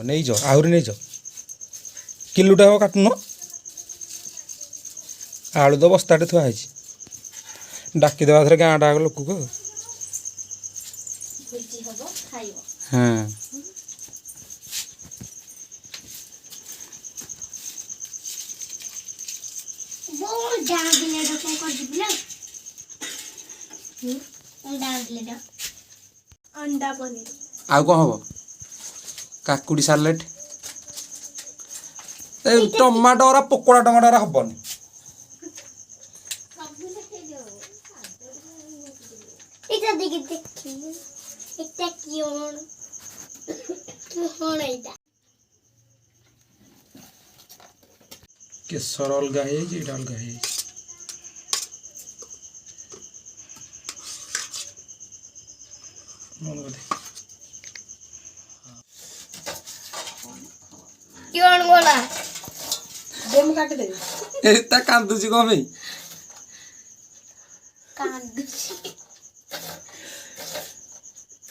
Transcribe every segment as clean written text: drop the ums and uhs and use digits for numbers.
नहीं जाओ आहरी नहीं जाओ किलोटा हम काटुन आलू तो बस्ताटे थुआ है डाकिदेवा थे गाँ डाक लोक को हाँ अंडा पनीर आउ कौन हम काकुड़ी सालेट टमाटो पकोड़ा टमाटो हबनी এটা দেখি দেখি এটা কি হন এইটা केसर अलगा है अलगा है কিয়ন গোলা দেম কাটি দে एता कांदुची कम है কান্দুছি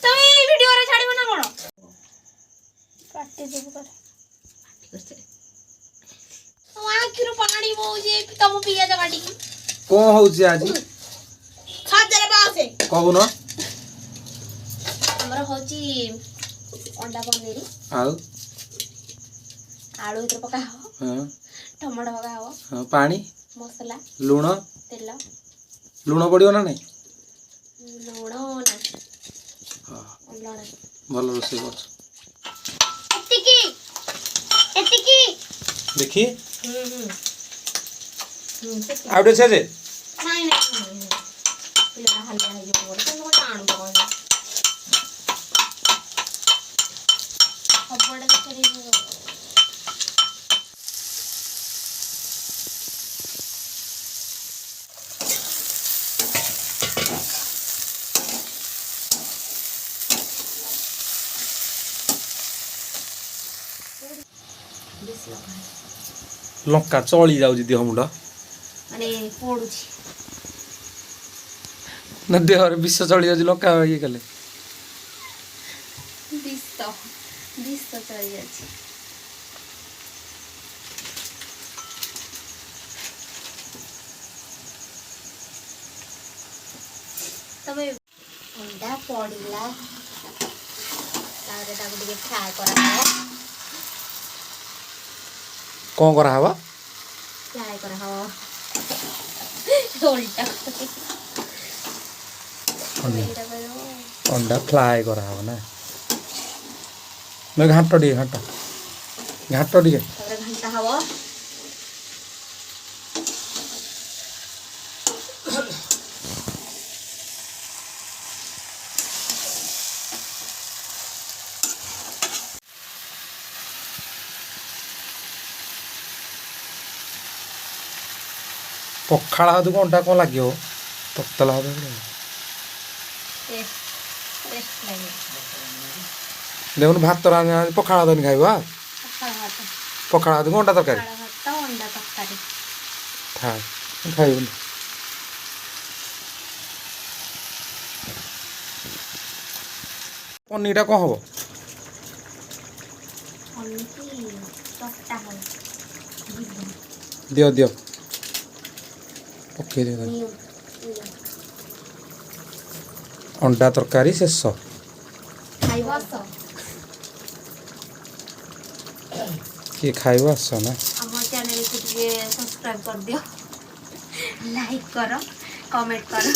তুমি এই ভিডিও রে ছাড়িব না কোন কাটি দেব করে কাটি করছে তো আখিরো পানি বউছে তম পিয়াজ কাটি कौन होची आज খাজরে বাসে कहू न हमर होची अंडा पनीर आउ आलू इधर पका हो हां टमाटो पका हो हां पानी मसाला लूण तेल लूण पड़ियो ना नहीं लूण ना हां लूण भल रोसे कर एतिकी देखी सेकी आउटे छे जे नहीं नहीं पिला हल्ला है जो बोल तो टाण को अब बड़ा करी लंका चली जाऊँ देह मुंड माने पड़ुची ना देह विष चली जाऊँ लंका ये कले विष चली जाची तबे अंडा पड़िला तारे ताको ଟିକେ फ्राई करा कौन करा हवा फ्राई करा हो उल्टा अंडा फ्राई करा हवा ना मैं घाट टी घाट टी घंटा हवा पखाड़ा हाथ को अंडा कौन लगे ततला हाथ देखो भात पखाड़ा हाथ नहीं खाइबा पखाड़ा हाथ को अंडा तरकारी खाइबन पनीरटा कौन हम दियो दियो ओके अंडा तरकारी शेष किए खाइब आस ना चैनल को सब्सक्राइब कर दियो लाइक करो कमेंट करो